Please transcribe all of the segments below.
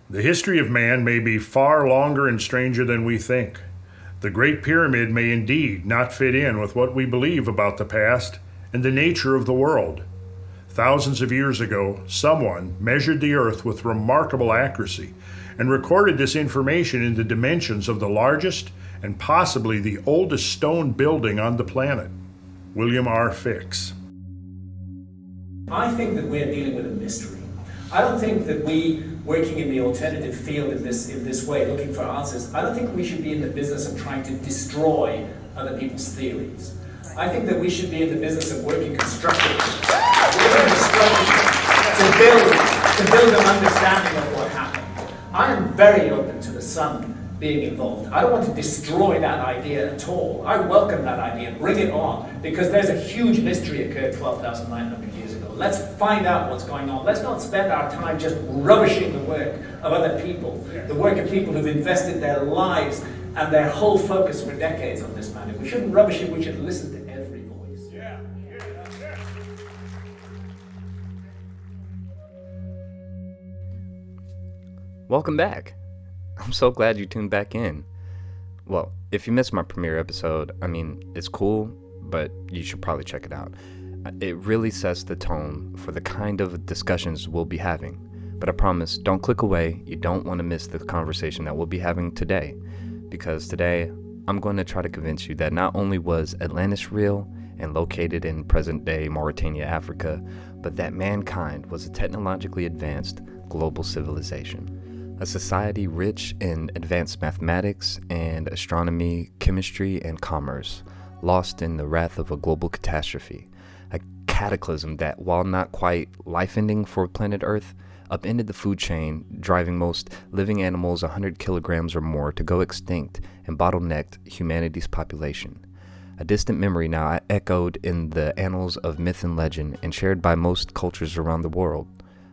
The history of man may be far longer and stranger than we think. The Great Pyramid may indeed not fit in with what we believe about the past and the nature of the world. Thousands of years ago, someone measured the Earth with remarkable accuracy and recorded this information in the dimensions of the largest and possibly the oldest stone building on the planet. William R. Fix. I think that we're dealing with a mystery. I don't think that we, working in the alternative field in this way, looking for answers, I don't think we should be in the business of trying to destroy other people's theories. I think that we should be in the business of working constructively to build an understanding of what happened. I am very open to the sun being involved. I don't want to destroy that idea at all. I welcome that idea, bring it on, because there's a huge mystery occurred 12,900 years ago. Let's find out what's going on. Let's not spend our time just rubbishing the work of other people, the work of people who've invested their lives and their whole focus for decades on this matter. We shouldn't rubbish it, we should listen to every voice. Welcome back. I'm so glad you tuned back in. Well, if you missed my premiere episode, it's cool, but you should probably check it out. It really sets the tone for the kind of discussions we'll be having. But I promise, don't click away. You don't want to miss the conversation that we'll be having today. Because today, I'm going to try to convince you that not only was Atlantis real and located in present-day Mauritania, Africa, but that mankind was a technologically advanced global civilization. A society rich in advanced mathematics and astronomy, chemistry, and commerce, lost in the wrath of a global catastrophe, a cataclysm that, while not quite life-ending for planet Earth, upended the food chain, driving most living animals 100 kilograms or more to go extinct and bottlenecked humanity's population. A distant memory now echoed in the annals of myth and legend and shared by most cultures around the world.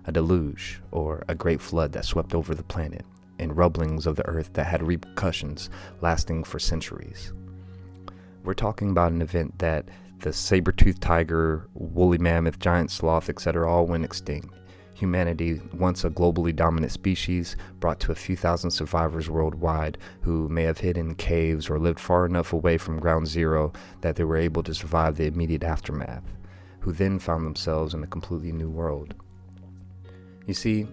A deluge, or a great flood that swept over the planet, and rumblings of the earth that had repercussions lasting for centuries. We're talking about an event that the saber-toothed tiger, woolly mammoth, giant sloth, etc. all went extinct. Humanity, once a globally dominant species, brought to a few thousand survivors worldwide who may have hid in caves or lived far enough away from ground zero that they were able to survive the immediate aftermath, who then found themselves in a completely new world. You see,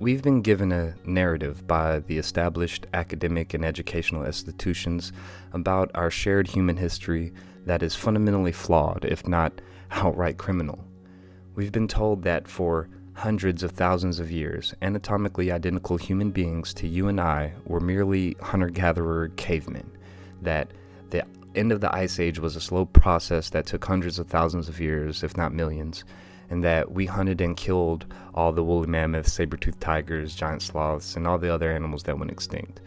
we've been given a narrative by the established academic and educational institutions about our shared human history that is fundamentally flawed, if not outright criminal. We've been told that for hundreds of thousands of years, anatomically identical human beings to you and I were merely hunter-gatherer cavemen, that the end of the Ice Age was a slow process that took hundreds of thousands of years, if not millions, and that we hunted and killed all the woolly mammoths, saber-toothed tigers, giant sloths, and all the other animals that went extinct.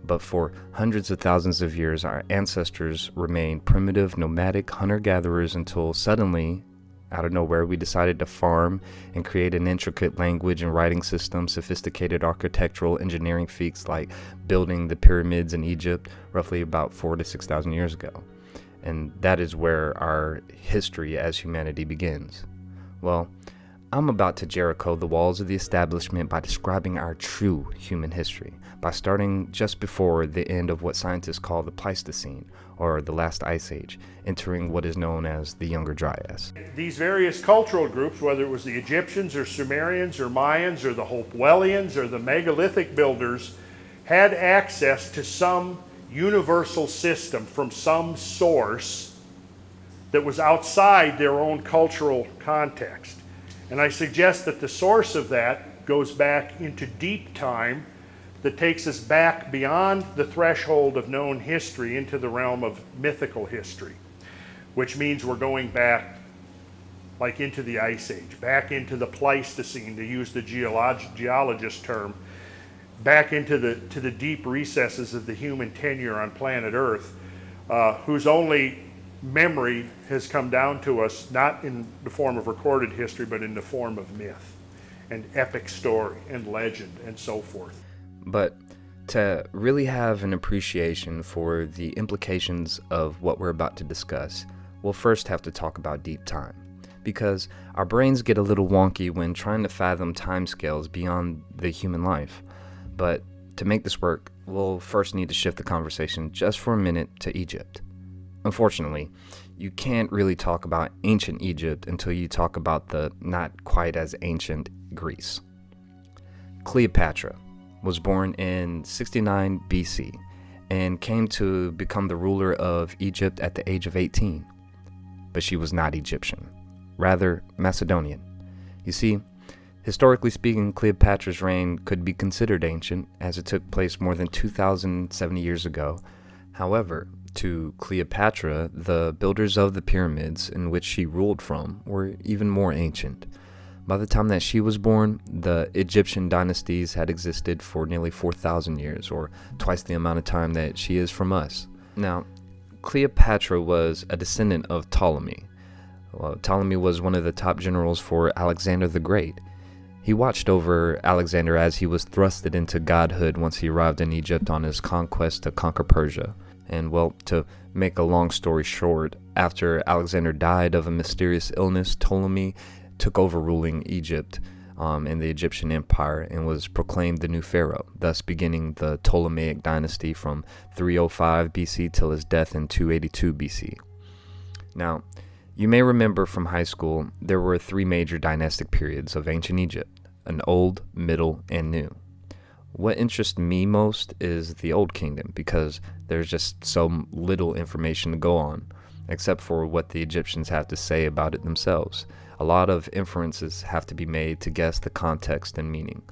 But for hundreds of thousands of years, our ancestors remained primitive, nomadic hunter-gatherers until suddenly, out of nowhere, we decided to farm and create an intricate language and writing system, sophisticated architectural engineering feats like building the pyramids in Egypt roughly about 4,000 to 6,000 years ago. And that is where our history as humanity begins. Well, I'm about to Jericho the walls of the establishment by describing our true human history, by starting just before the end of what scientists call the Pleistocene, or the last ice age, entering what is known as the Younger Dryas. These various cultural groups, whether it was the Egyptians or Sumerians or Mayans or the Hopewellians or the megalithic builders, had access to some universal system from some source that was outside their own cultural context. And I suggest that the source of that goes back into deep time, that takes us back beyond the threshold of known history into the realm of mythical history, which means we're going back like into the Ice Age, back into the Pleistocene, to use the geologist term, back into the deep recesses of the human tenure on planet Earth, whose only memory has come down to us not in the form of recorded history, but in the form of myth and epic story and legend and so forth. But to really have an appreciation for the implications of what we're about to discuss, we'll first have to talk about deep time, because our brains get a little wonky when trying to fathom timescales beyond the human life. But to make this work, we'll first need to shift the conversation just for a minute to Egypt. Unfortunately, you can't really talk about ancient Egypt until you talk about the not quite as ancient Greece. Cleopatra was born in 69 BC and came to become the ruler of Egypt at the age of 18. But she was not Egyptian, rather Macedonian. You see, historically speaking, Cleopatra's reign could be considered ancient, as it took place more than 2,070 years ago. However, to Cleopatra, the builders of the pyramids in which she ruled from were even more ancient. By the time that she was born, the Egyptian dynasties had existed for nearly 4,000 years, or twice the amount of time that she is from us. Now, Cleopatra was a descendant of Ptolemy. Well, Ptolemy was one of the top generals for Alexander the Great. He watched over Alexander as he was thrusted into godhood once he arrived in Egypt on his conquest to conquer Persia. And well, to make a long story short, after Alexander died of a mysterious illness, Ptolemy took over ruling Egypt in the Egyptian Empire and was proclaimed the new pharaoh, thus beginning the Ptolemaic dynasty from 305 BC till his death in 282 BC. Now, you may remember from high school, there were 3 major dynastic periods of ancient Egypt: an old, middle, and new. What interests me most is the Old Kingdom, because there's just so little information to go on, except for what the Egyptians have to say about it themselves. A lot of inferences have to be made to guess the context and meaning.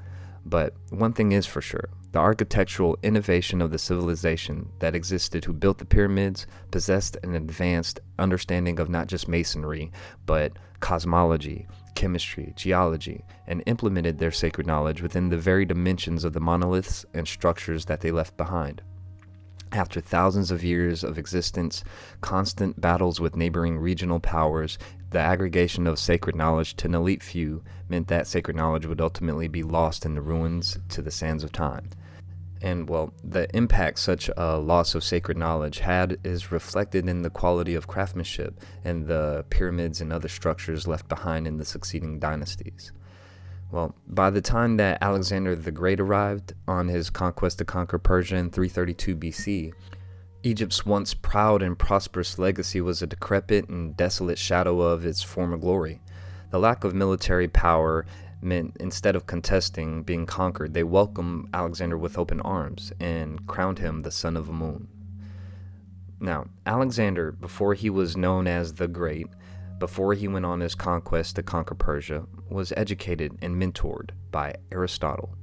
But one thing is for sure, the architectural innovation of the civilization that existed who built the pyramids possessed an advanced understanding of not just masonry, but cosmology, chemistry, geology, and implemented their sacred knowledge within the very dimensions of the monoliths and structures that they left behind. After thousands of years of existence, constant battles with neighboring regional powers, the aggregation of sacred knowledge to an elite few meant that sacred knowledge would ultimately be lost in the ruins to the sands of time. And well, the impact such a loss of sacred knowledge had is reflected in the quality of craftsmanship and the pyramids and other structures left behind in the succeeding dynasties. Well, by the time that Alexander the Great arrived on his conquest to conquer Persia in 332 BC, Egypt's once proud and prosperous legacy was a decrepit and desolate shadow of its former glory. The lack of military power meant instead of contesting being conquered, they welcomed Alexander with open arms and crowned him the son of a moon. Now, Alexander, before he was known as the Great, before he went on his conquest to conquer Persia, was educated and mentored by Aristotle,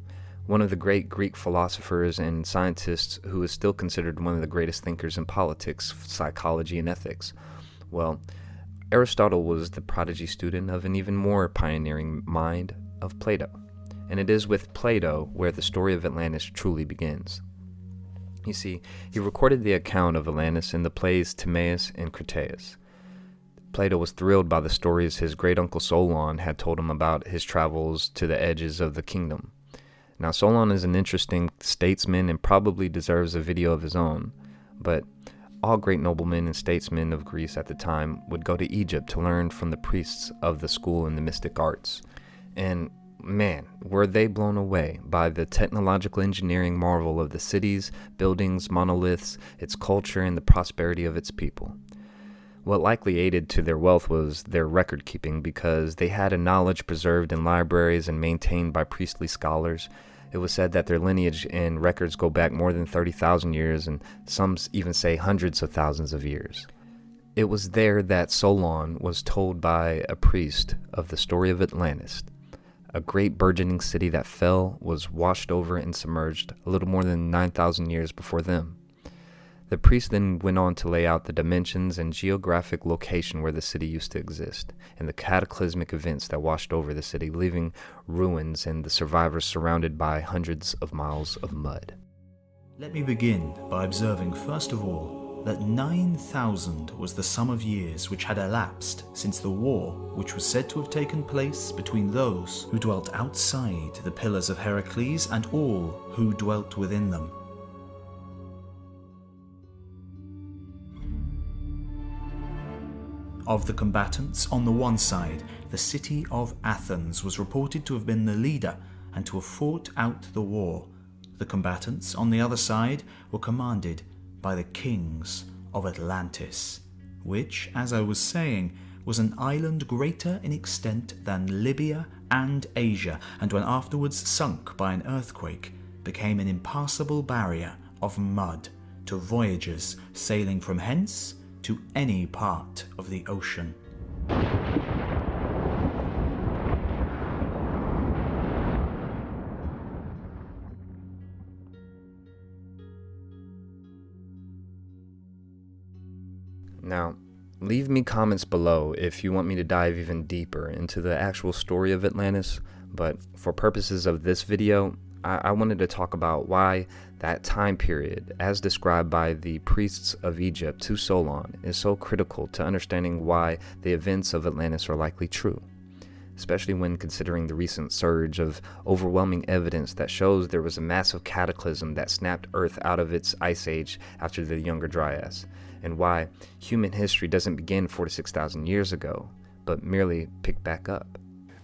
one of the great Greek philosophers and scientists who is still considered one of the greatest thinkers in politics, psychology, and ethics. Well, Aristotle was the prodigy student of an even more pioneering mind of Plato, and it is with Plato where the story of Atlantis truly begins. You see, he recorded the account of Atlantis in the plays Timaeus and Critias. Plato was thrilled by the stories his great-uncle Solon had told him about his travels to the edges of the kingdom. Now, Solon is an interesting statesman and probably deserves a video of his own, but all great noblemen and statesmen of Greece at the time would go to Egypt to learn from the priests of the school in the mystic arts. And man, were they blown away by the technological engineering marvel of the cities, buildings, monoliths, its culture, and the prosperity of its people. What likely aided to their wealth was their record keeping, because they had a knowledge preserved in libraries and maintained by priestly scholars. It was said that their lineage and records go back more than 30,000 years, and some even say hundreds of thousands of years. It was there that Solon was told by a priest of the story of Atlantis, a great burgeoning city that fell, was washed over, and submerged a little more than 9,000 years before them. The priest then went on to lay out the dimensions and geographic location where the city used to exist, and the cataclysmic events that washed over the city, leaving ruins and the survivors surrounded by hundreds of miles of mud. Let me begin by observing, first of all, that 9,000 was the sum of years which had elapsed since the war which was said to have taken place between those who dwelt outside the Pillars of Heracles and all who dwelt within them. Of the combatants, on the one side, the city of Athens was reported to have been the leader and to have fought out the war. The combatants on the other side were commanded by the kings of Atlantis, which, as I was saying, was an island greater in extent than Libya and Asia, and when afterwards sunk by an earthquake, became an impassable barrier of mud to voyagers sailing from hence to any part of the ocean. Now, leave me comments below if you want me to dive even deeper into the actual story of Atlantis, but for purposes of this video, I wanted to talk about why that time period, as described by the priests of Egypt to Solon, is so critical to understanding why the events of Atlantis are likely true, especially when considering the recent surge of overwhelming evidence that shows there was a massive cataclysm that snapped Earth out of its ice age after the Younger Dryas, and why human history doesn't begin 4 to 6,000 years ago, but merely pick back up.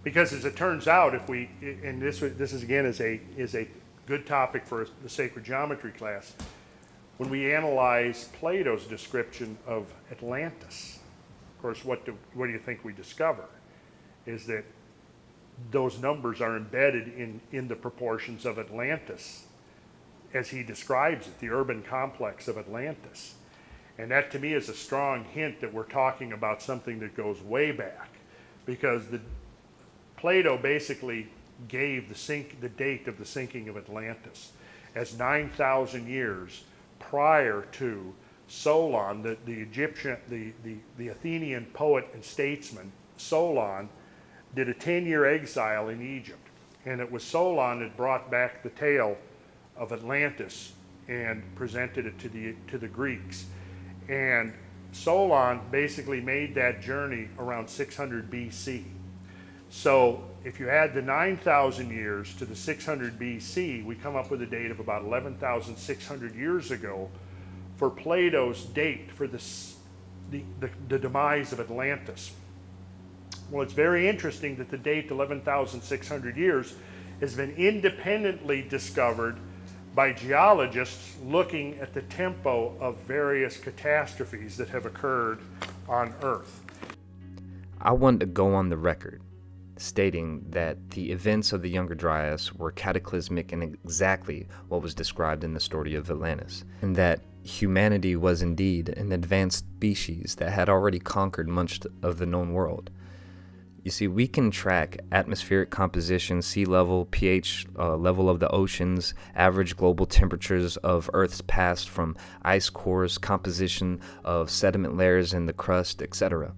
Because as it turns out, if we, and this is again is a good topic for the sacred geometry class, when we analyze Plato's description of Atlantis, of course, what do you think we discover? Is that those numbers are embedded in the proportions of Atlantis, as he describes it, the urban complex of Atlantis. And that to me is a strong hint that we're talking about something that goes way back, because Plato basically gave the date of the sinking of Atlantis as 9,000 years prior to Solon, the Egyptian, the Athenian poet and statesman. Solon did a 10-year exile in Egypt, and it was Solon that brought back the tale of Atlantis and presented it to the Greeks. And Solon basically made that journey around 600 BC. So if you add the 9,000 years to the 600 BC, we come up with a date of about 11,600 years ago for Plato's date for the demise of Atlantis. Well, it's very interesting that the date 11,600 years has been independently discovered by geologists looking at the tempo of various catastrophes that have occurred on Earth. I want to go on the record stating that the events of the Younger Dryas were cataclysmic and exactly what was described in the story of Atlantis, and that humanity was indeed an advanced species that had already conquered much of the known world. You see, we can track atmospheric composition, sea level, pH level of the oceans, average global temperatures of Earth's past from ice cores, composition of sediment layers in the crust, etc.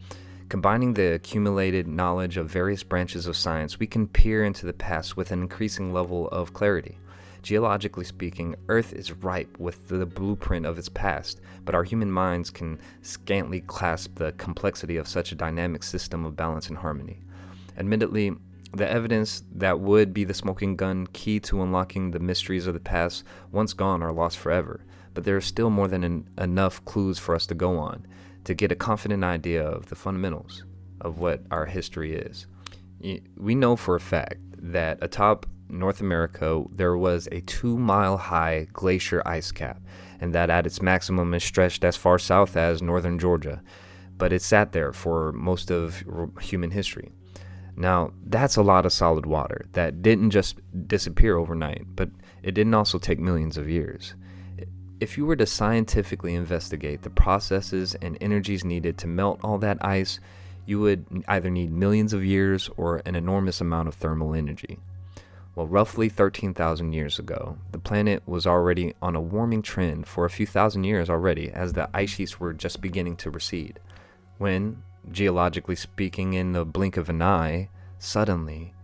Combining the accumulated knowledge of various branches of science, we can peer into the past with an increasing level of clarity. Geologically speaking, Earth is ripe with the blueprint of its past, but our human minds can scantily clasp the complexity of such a dynamic system of balance and harmony. Admittedly, the evidence that would be the smoking gun key to unlocking the mysteries of the past, once gone, are lost forever, but there are still more than enough clues for us to go on to get a confident idea of the fundamentals of what our history is. We know for a fact that atop North America there was a 2-mile-high glacier ice cap, and that at its maximum is stretched as far south as northern Georgia, but it sat there for most of human history. Now, that's a lot of solid water that didn't just disappear overnight, but it didn't also take millions of years. If you were to scientifically investigate the processes and energies needed to melt all that ice, you would either need millions of years or an enormous amount of thermal energy. Well, roughly 13,000 years ago, the planet was already on a warming trend for a few thousand years already, as the ice sheets were just beginning to recede, when, geologically speaking, in the blink of an eye, suddenly,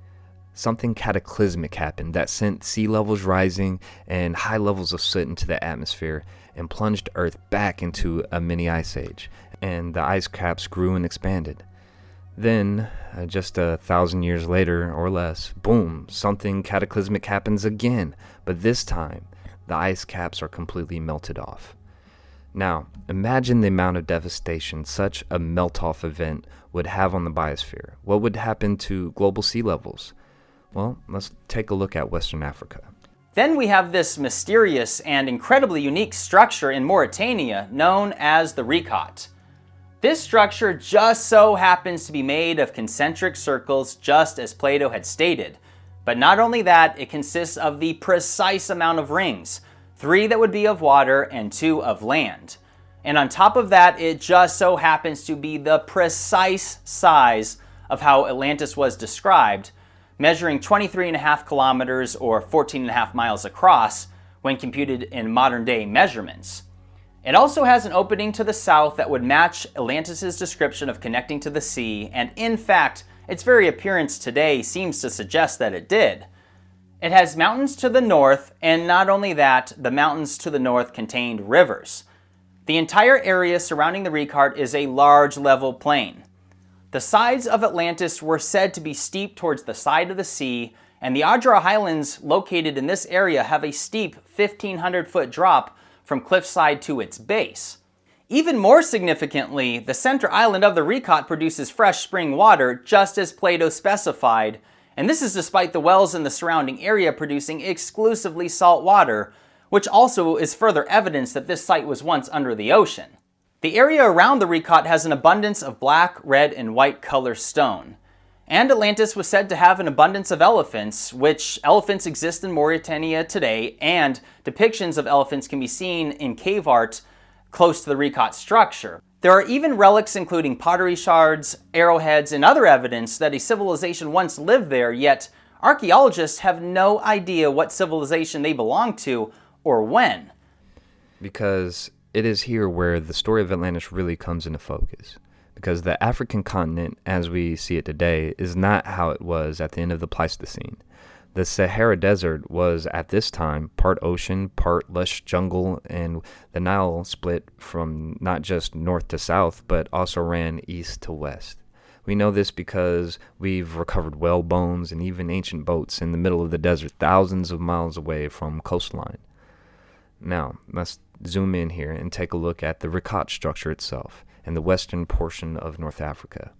something cataclysmic happened that sent sea levels rising and high levels of soot into the atmosphere and plunged Earth back into a mini ice age, and the ice caps grew and expanded. Then, just 1,000 years later or less, boom, something cataclysmic happens again, but this time, the ice caps are completely melted off. Now, imagine the amount of devastation such a melt-off event would have on the biosphere. What would happen to global sea levels? Well, let's take a look at Western Africa. Then we have this mysterious and incredibly unique structure in Mauritania known as the Recot. This structure just so happens to be made of concentric circles, just as Plato had stated. But not only that, it consists of the precise amount of rings, 3 that would be of water and 2 of land. And on top of that, it just so happens to be the precise size of how Atlantis was described, measuring 23.5 kilometers or 14.5 miles across when computed in modern day measurements. It also has an opening to the south that would match Atlantis' description of connecting to the sea, and in fact, its very appearance today seems to suggest that it did. It has mountains to the north, and not only that, the mountains to the north contained rivers. The entire area surrounding the Recart is a large level plain. The sides of Atlantis were said to be steep towards the side of the sea, and the Adra Highlands located in this area have a steep 1,500-foot drop from cliffside to its base. Even more significantly, the center island of the Recot produces fresh spring water, just as Plato specified, and this is despite the wells in the surrounding area producing exclusively salt water, which also is further evidence that this site was once under the ocean. The area around the Recot has an abundance of black, red, and white color stone. And Atlantis was said to have an abundance of elephants, which elephants exist in Mauritania today, and depictions of elephants can be seen in cave art close to the Recot structure. There are even relics including pottery shards, arrowheads, and other evidence that a civilization once lived there, yet archaeologists have no idea what civilization they belong to or when. Because it is here where the story of Atlantis really comes into focus. Because the African continent, as we see it today, is not how it was at the end of the Pleistocene. The Sahara Desert was, at this time, part ocean, part lush jungle, and the Nile split from not just north to south, but also ran east to west. We know this because we've recovered whale bones and even ancient boats in the middle of the desert, thousands of miles away from coastline. Now, let's zoom in here and take a look at the Recot structure itself and the western portion of North Africa.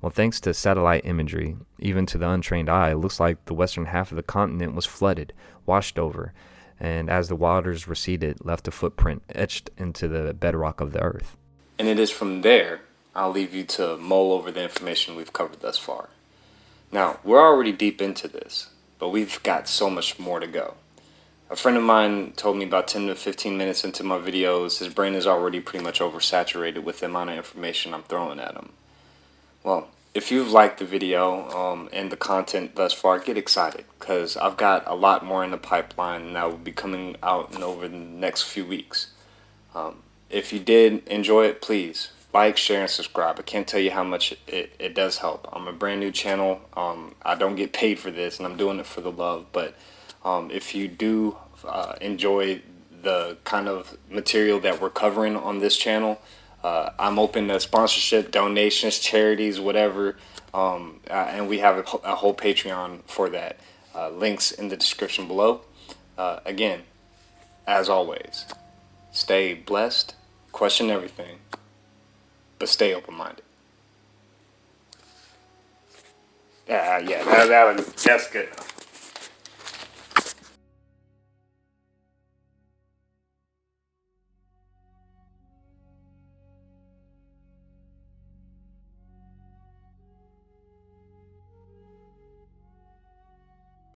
Well, thanks to satellite imagery, even to the untrained eye, it looks like the western half of the continent was flooded, washed over, and as the waters receded, left a footprint etched into the bedrock of the earth. And it is from there I'll leave you to mull over the information we've covered thus far. Now, we're already deep into this, but we've got so much more to go. A friend of mine told me about 10 to 15 minutes into my videos, his brain is already pretty much oversaturated with the amount of information I'm throwing at him. Well, if you've liked the video and the content thus far, get excited, because I've got a lot more in the pipeline that will be coming out over the next few weeks. If you did enjoy it, please like, share, and subscribe. I can't tell you how much it does help. I'm a brand new channel. I don't get paid for this, and I'm doing it for the love, but if you do enjoy the kind of material that we're covering on this channel, I'm open to sponsorship, donations, charities, whatever, and we have a whole Patreon for that. Links in the description below. Again, as always, stay blessed, question everything, but stay open-minded. Yeah, that's good enough.